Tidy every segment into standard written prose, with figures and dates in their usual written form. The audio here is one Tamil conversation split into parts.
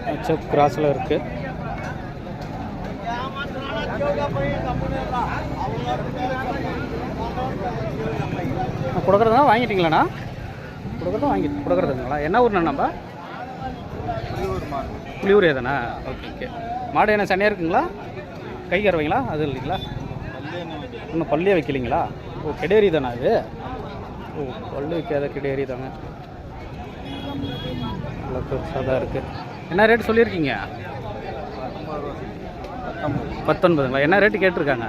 ஹெச்எஃப் கிராஸில் இருக்குது. கொடுக்குறதா வாங்கிட்டீங்களாண்ணா? கொடுக்குறதுங்களா? என்ன ஊர்ண்ணா? நம்ம புளியூர் ஏதாண்ணா? Okay okay. மாடு என்ன சனியாக இருக்குங்களா? கை கறவைங்களா? அது இல்லைங்களா? இன்னும் பல்லியே வைக்கலிங்களா? ஓ, கிடையறி தானே அது? ஓ, பல்லு வைக்காத கிடையறி தாங்க. நல்லா பெருசாக தான் இருக்குது. என்ன ரேட்டு சொல்லியிருக்கீங்க? 19ங்களா? என்ன ரேட்டு கேட்டிருக்காங்க?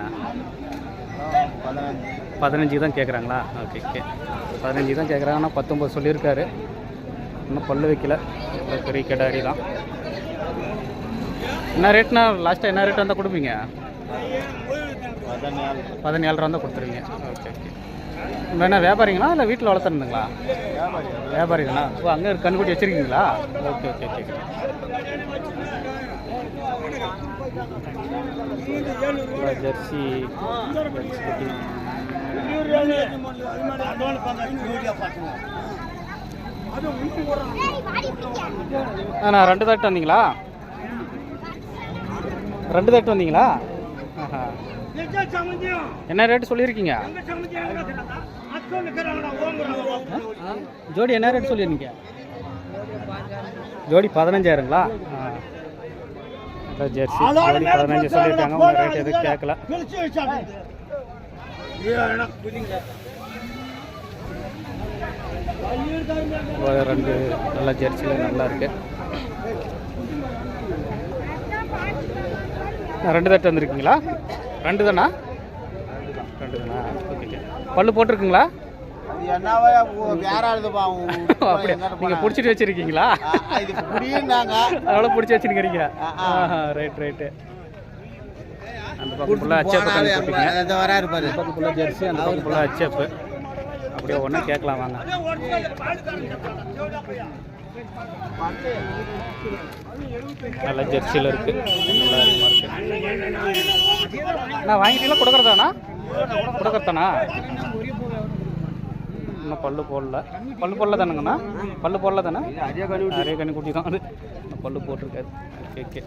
15 தான் கேட்குறாங்களா? Okay okay. 15 தான் கேட்குறாங்க. ஆனால் 19 சொல்லியிருக்காரு. இன்னும் பல்லு வைக்கல. பெரிய கிடாரி தான். என்ன ரேட்னா லாஸ்ட்டாக என்ன ரேட் வந்தால் கொடுப்பீங்க? 17 வந்தால் கொடுத்துருவீங்க. Okay okay. வேணா வியாபாரிங்களா இல்லை வீட்டில் வளர்த்துருந்துங்களா? வியாபாரி தானா? ஓ, அங்கே கண்ணுக்குட்டி வச்சுருக்கீங்களா? Okay okay okay. ஜெர்சி அண்ணா 2 தட்டு வந்தீங்களா? 2 தட்டு வந்தீங்களா? ஆஹா. என்ன ரேட்டு சொல்லியிருக்கீங்க? ஜோடி என்ன ரேட்டு சொல்லியிருக்கீங்க? ஜோடி 15,000ங்களா? ஜெர்சி ஜோடி 15 சொல்லியிருக்காங்க. உங்கள் ரேட் எதுவும் கேட்கல. ரெண்டு நல்லா ஜெர்சியில் நல்லா இருக்கு. 2 தட்டு வந்திருக்கீங்களா? 2 தானா? 2 தானா? ஓகே. பல்லு போட்டிருக்குங்களா? அப்படியே நீங்கள் பிடிச்சிட்டு வச்சுருக்கீங்களா? அவ்வளோ பிடிச்சி வச்சுருக்கிறீங்க. Right right. அந்த பக்கம் ஃபுல்லாக அச்சப்பு போட்டிங்க. அந்த பக்கம் ஃபுல்லாக ஜெர்சி, அந்த பக்கம் ஃபுல்லாக அச்சப்பு. அப்படியே ஒன்றா கேட்கலாம் வாங்க. நல்லா ஜெர்சியில் இருக்குது. நல்லா அதிகமாக இருக்குது. நான் வாங்கிட்டீங்களா? கொடுக்குறதாண்ணா? இன்னும் பல்லு போடல தானுங்கண்ணா? பல்லு போடல தானே? நிறைய கனி குட்டி தான் அது. பல்லு போட்டிருக்காது. Okay okay.